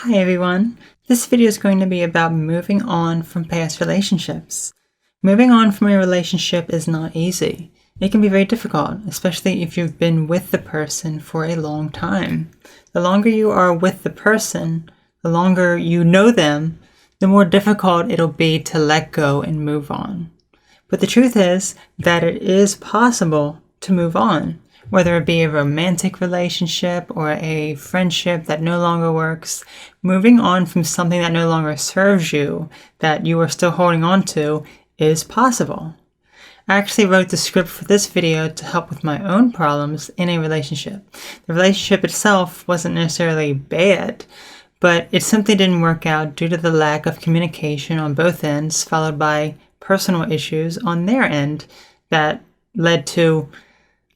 Hi everyone, this video is going to be about moving on from past relationships. Moving on from a relationship is not easy. It can be very difficult, especially if you've been with the person for a long time. The longer you are with the person, the longer you know them, the more difficult it'll be to let go and move on. But the truth is that it is possible to move on. Whether it be a romantic relationship or a friendship that no longer works, moving on from something that no longer serves you, that you are still holding on to, is possible. I actually wrote the script for this video to help with my own problems in a relationship. The relationship itself wasn't necessarily bad, but it simply didn't work out due to the lack of communication on both ends, followed by personal issues on their end that led to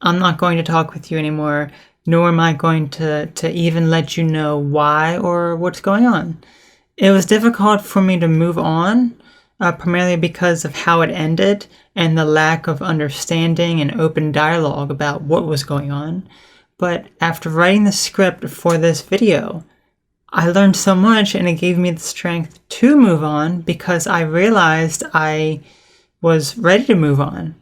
I'm not going to talk with you anymore, nor am I going to even let you know why or what's going on. It was difficult for me to move on, primarily because of how it ended and the lack of understanding and open dialogue about what was going on. But after writing the script for this video, I learned so much and it gave me the strength to move on because I realized I was ready to move on.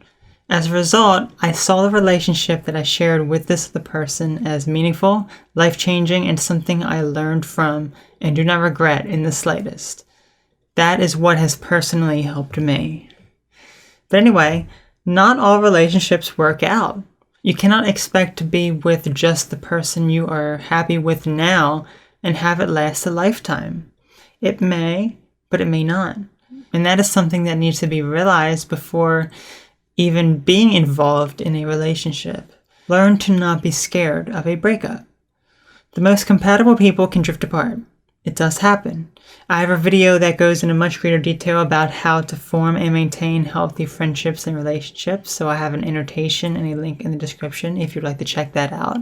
As a result, I saw the relationship that I shared with this other person as meaningful, life-changing, and something I learned from and do not regret in the slightest. That is what has personally helped me. But anyway, not all relationships work out. You cannot expect to be with just the person you are happy with now and have it last a lifetime. It may, but it may not. And that is something that needs to be realized before even being involved in a relationship. Learn to not be scared of a breakup. The most compatible people can drift apart. It does happen. I have a video that goes into much greater detail about how to form and maintain healthy friendships and relationships, so I have an annotation and a link in the description if you'd like to check that out.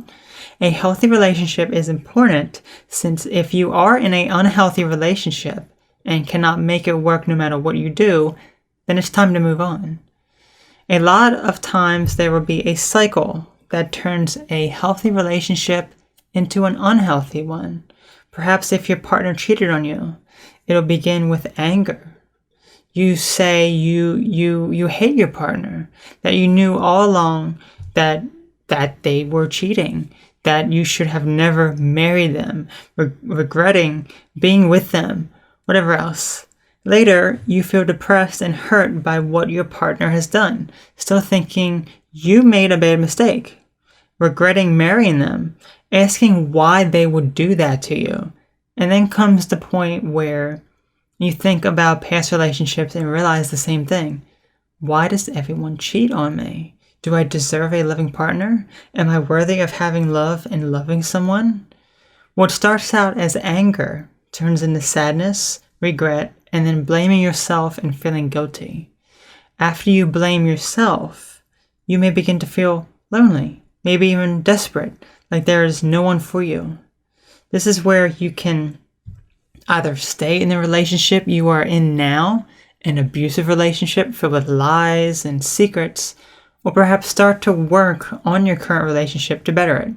A healthy relationship is important since if you are in an unhealthy relationship and cannot make it work no matter what you do, then it's time to move on. A lot of times there will be a cycle that turns a healthy relationship into an unhealthy one. Perhaps if your partner cheated on you, it'll begin with anger. You say you hate your partner, that you knew all along that they were cheating, that you should have never married them, regretting being with them, whatever else. Later, you feel depressed and hurt by what your partner has done, still thinking you made a bad mistake, regretting marrying them, asking why they would do that to you. And then comes the point where you think about past relationships and realize the same thing. Why does everyone cheat on me? Do I deserve a loving partner? Am I worthy of having love and loving someone? What starts out as anger turns into sadness, regret, and then blaming yourself and feeling guilty. After you blame yourself, you may begin to feel lonely, maybe even desperate, like there is no one for you. This is where you can either stay in the relationship you are in now, an abusive relationship filled with lies and secrets, or perhaps start to work on your current relationship to better it.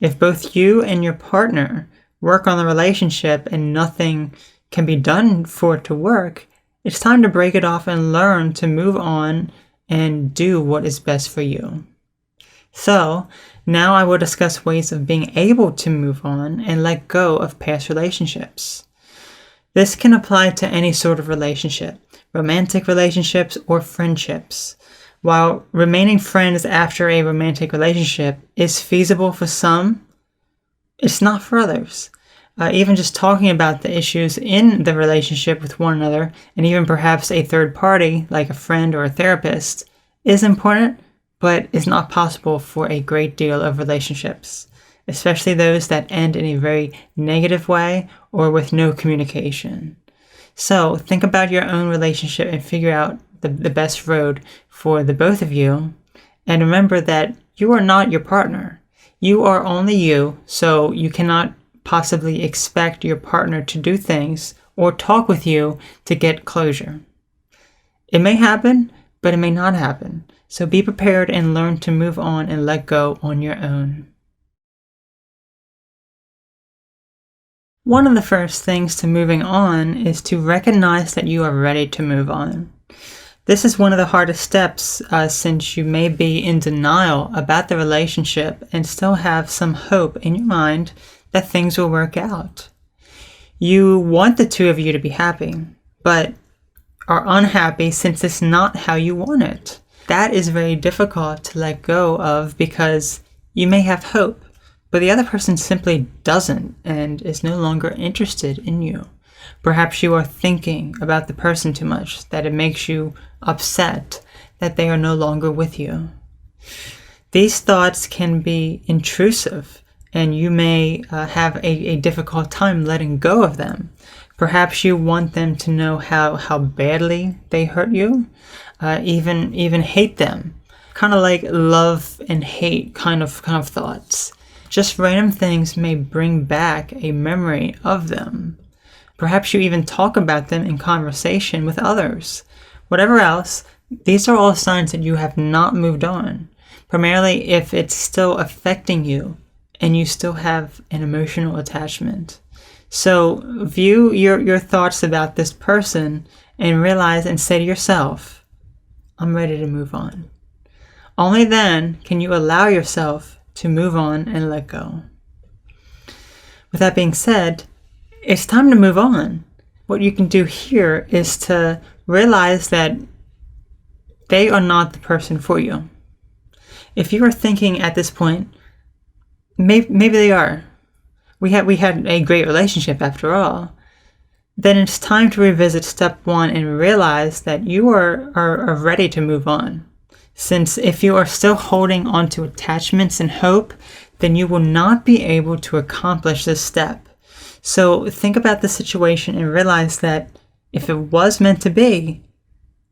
If both you and your partner work on the relationship and nothing can be done for it to work, it's time to break it off and learn to move on and do what is best for you. So, now I will discuss ways of being able to move on and let go of past relationships. This can apply to any sort of relationship, romantic relationships or friendships. While remaining friends after a romantic relationship is feasible for some, it's not for others. Even just talking about the issues in the relationship with one another, and even perhaps a third party, like a friend or a therapist, is important, but is not possible for a great deal of relationships, especially those that end in a very negative way or with no communication. So think about your own relationship and figure out the best road for the both of you. And remember that you are not your partner. You are only you, so you cannot possibly expect your partner to do things or talk with you to get closure. It may happen, but it may not happen. So be prepared and learn to move on and let go on your own. One of the first things to moving on is to recognize that you are ready to move on. This is one of the hardest steps since you may be in denial about the relationship and still have some hope in your mind that things will work out. You want the two of you to be happy, but are unhappy since it's not how you want it. That is very difficult to let go of because you may have hope, but the other person simply doesn't and is no longer interested in you. Perhaps you are thinking about the person too much, that it makes you upset that they are no longer with you. These thoughts can be intrusive, and you may have a difficult time letting go of them. Perhaps you want them to know how badly they hurt you, even hate them. Kind of like love and hate kind of thoughts. Just random things may bring back a memory of them. Perhaps you even talk about them in conversation with others. Whatever else, these are all signs that you have not moved on, primarily if it's still affecting you and you still have an emotional attachment. So view your thoughts about this person and realize and say to yourself, I'm ready to move on. Only then can you allow yourself to move on and let go. With that being said, it's time to move on. What you can do here is to realize that they are not the person for you. If you are thinking at this point, maybe they are. We had a great relationship after all. Then it's time to revisit step one and realize that you are ready to move on. Since if you are still holding on to attachments and hope, then you will not be able to accomplish this step. So think about the situation and realize that if it was meant to be,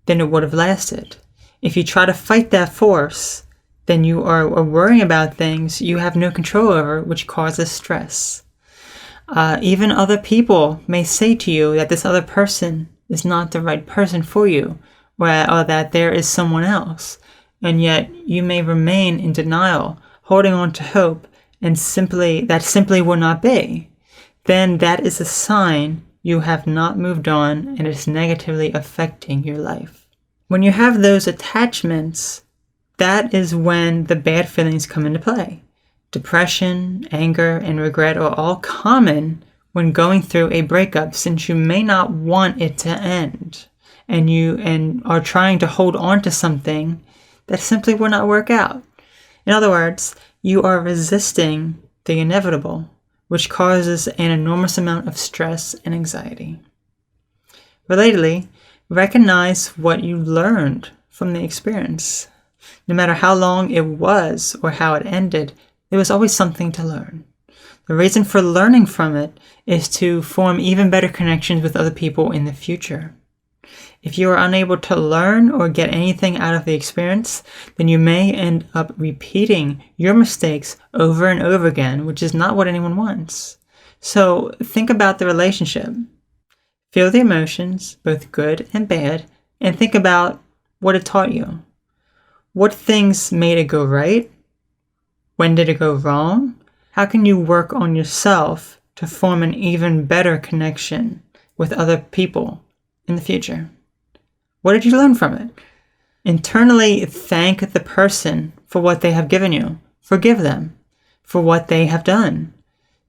then it would have lasted. If you try to fight that force, then you are worrying about things you have no control over, which causes stress. Even other people may say to you that this other person is not the right person for you, or that there is someone else, and yet you may remain in denial, holding on to hope, and simply will not be. Then that is a sign you have not moved on and it's negatively affecting your life. When you have those attachments, that is when the bad feelings come into play. Depression, anger, and regret are all common when going through a breakup, since you may not want it to end and are trying to hold on to something that simply will not work out. In other words, you are resisting the inevitable, which causes an enormous amount of stress and anxiety. Relatedly, recognize what you learned from the experience. No matter how long it was or how it ended, there was always something to learn. The reason for learning from it is to form even better connections with other people in the future. If you are unable to learn or get anything out of the experience, then you may end up repeating your mistakes over and over again, which is not what anyone wants. So think about the relationship. Feel the emotions, both good and bad, and think about what it taught you. What things made it go right? When did it go wrong? How can you work on yourself to form an even better connection with other people in the future? What did you learn from it? Internally thank the person for what they have given you. Forgive them for what they have done.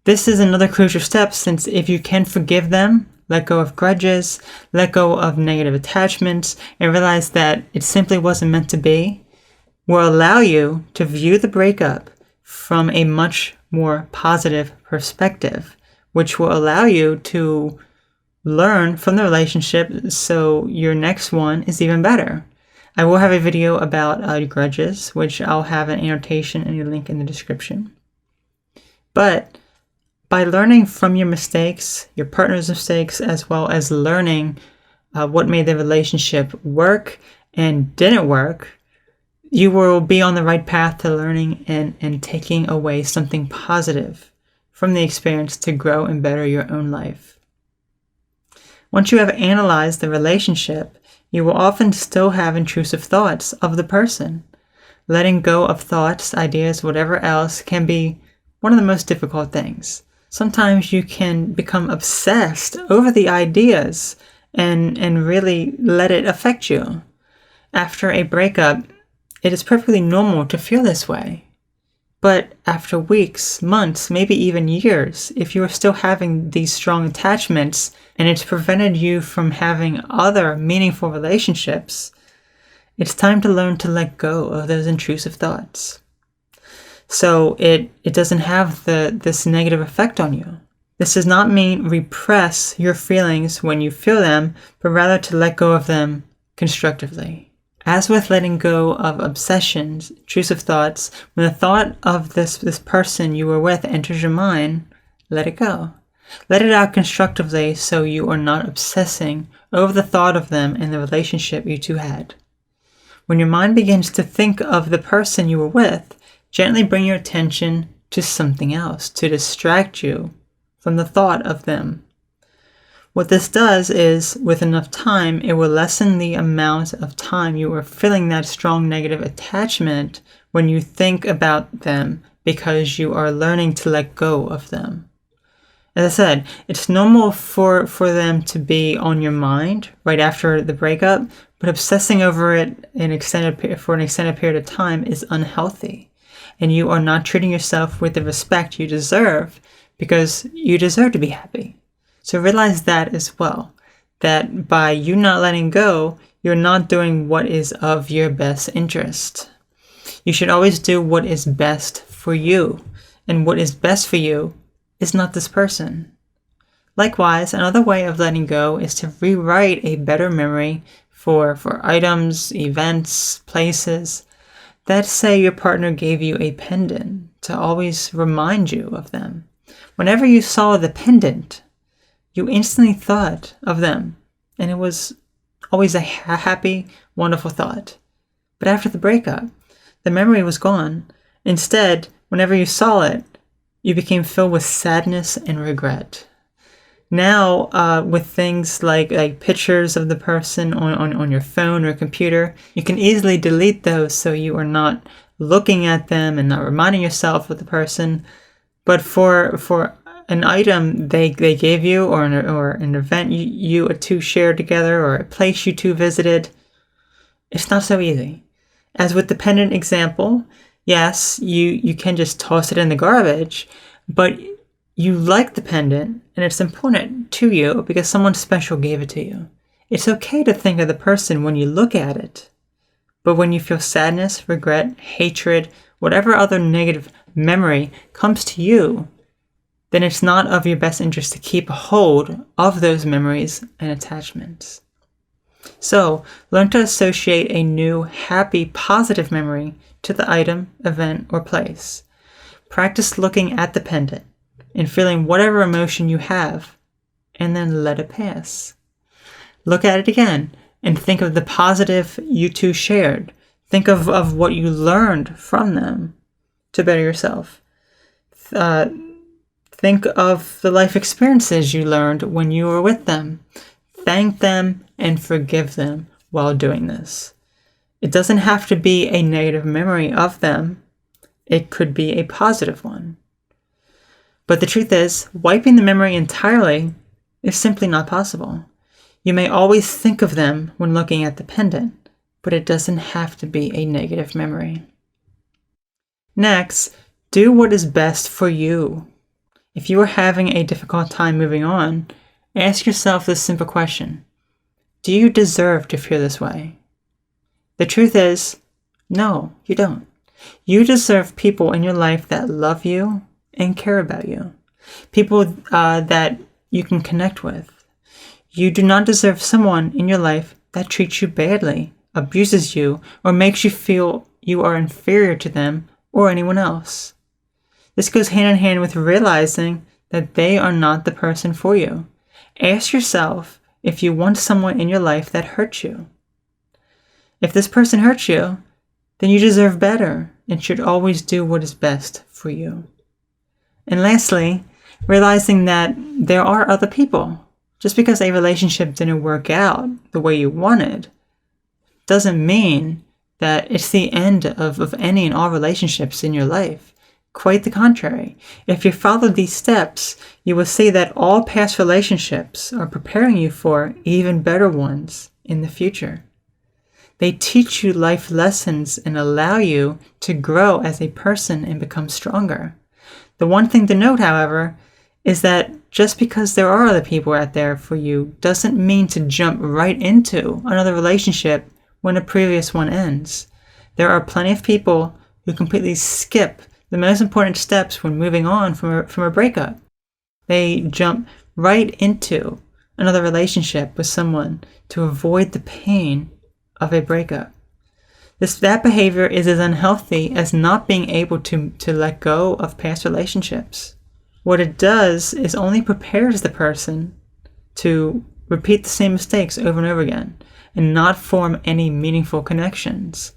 This is another crucial step, since if you can forgive them, let go of grudges, let go of negative attachments, and realize that it simply wasn't meant to be, will allow you to view the breakup from a much more positive perspective, which will allow you to learn from the relationship so your next one is even better. I will have a video about grudges, which I'll have an annotation and a link in the description. But by learning from your mistakes, your partner's mistakes, as well as learning what made the relationship work and didn't work, you will be on the right path to learning and taking away something positive from the experience to grow and better your own life. Once you have analyzed the relationship, you will often still have intrusive thoughts of the person. Letting go of thoughts, ideas, whatever else can be one of the most difficult things. Sometimes you can become obsessed over the ideas and really let it affect you. After a breakup, it is perfectly normal to feel this way. But after weeks, months, maybe even years, if you are still having these strong attachments and it's prevented you from having other meaningful relationships, it's time to learn to let go of those intrusive thoughts. So it doesn't have this negative effect on you. This does not mean repress your feelings when you feel them, but rather to let go of them constructively. As with letting go of obsessions, intrusive thoughts, when the thought of this person you were with enters your mind, let it go. Let it out constructively so you are not obsessing over the thought of them and the relationship you two had. When your mind begins to think of the person you were with, gently bring your attention to something else to distract you from the thought of them. What this does is, with enough time, it will lessen the amount of time you are feeling that strong negative attachment when you think about them because you are learning to let go of them. As I said, it's normal for them to be on your mind right after the breakup, but obsessing over it for an extended period of time is unhealthy, and you are not treating yourself with the respect you deserve because you deserve to be happy. So realize that as well, that by you not letting go, you're not doing what is of your best interest. You should always do what is best for you, and what is best for you is not this person. Likewise, another way of letting go is to rewrite a better memory for items, events, places. Let's say your partner gave you a pendant to always remind you of them. Whenever you saw the pendant, you instantly thought of them, and it was always a happy, wonderful thought. But after the breakup, the memory was gone. Instead, whenever you saw it, you became filled with sadness and regret. Now, with things like pictures of the person on your phone or computer, you can easily delete those so you are not looking at them and not reminding yourself of the person. But for an item they gave you, or an event you two shared together, or a place you two visited, it's not so easy. As with the pendant example, yes, you can just toss it in the garbage, but you like the pendant and it's important to you because someone special gave it to you. It's okay to think of the person when you look at it, but when you feel sadness, regret, hatred, whatever other negative memory comes to you, then it's not of your best interest to keep a hold of those memories and attachments. So, learn to associate a new, happy, positive memory to the item, event, or place. Practice looking at the pendant and feeling whatever emotion you have, and then let it pass. Look at it again and think of the positive you two shared. Think of what you learned from them to better yourself. Think of the life experiences you learned when you were with them. Thank them and forgive them while doing this. It doesn't have to be a negative memory of them. It could be a positive one. But the truth is, wiping the memory entirely is simply not possible. You may always think of them when looking at the pendant, but it doesn't have to be a negative memory. Next, do what is best for you. If you are having a difficult time moving on, ask yourself this simple question: do you deserve to feel this way? The truth is, no, you don't. You deserve people in your life that love you and care about you. People that you can connect with. You do not deserve someone in your life that treats you badly, abuses you, or makes you feel you are inferior to them or anyone else. This goes hand in hand with realizing that they are not the person for you. Ask yourself if you want someone in your life that hurts you. If this person hurts you, then you deserve better and should always do what is best for you. And lastly, realizing that there are other people. Just because a relationship didn't work out the way you wanted doesn't mean that it's the end of any and all relationships in your life. Quite the contrary. If you follow these steps, you will see that all past relationships are preparing you for even better ones in the future. They teach you life lessons and allow you to grow as a person and become stronger. The one thing to note, however, is that just because there are other people out there for you doesn't mean to jump right into another relationship when a previous one ends. There are plenty of people who completely skip the most important steps when moving on from a breakup. They jump right into another relationship with someone to avoid the pain of a breakup. That behavior is as unhealthy as not being able to let go of past relationships. What it does is only prepares the person to repeat the same mistakes over and over again and not form any meaningful connections.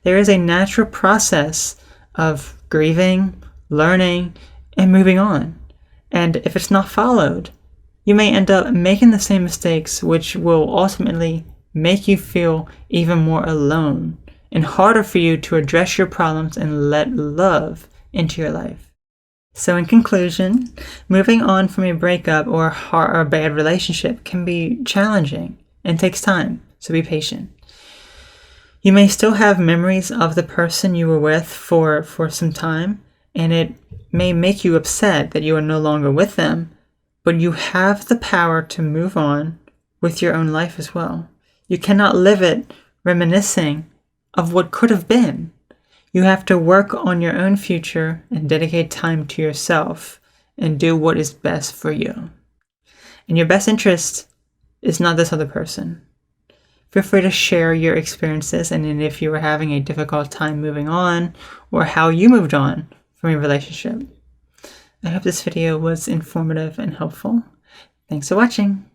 There is a natural process of grieving, learning, and moving on. And if it's not followed, you may end up making the same mistakes, which will ultimately make you feel even more alone and harder for you to address your problems and let love into your life. So in conclusion, moving on from a breakup or a bad relationship can be challenging and takes time, so be patient. You may still have memories of the person you were with for some time, and it may make you upset that you are no longer with them, but you have the power to move on with your own life as well. You cannot live it reminiscing of what could have been. You have to work on your own future and dedicate time to yourself and do what is best for you. And your best interest is not this other person. Feel free to share your experiences and if you were having a difficult time moving on or how you moved on from a relationship. I hope this video was informative and helpful. Thanks for watching.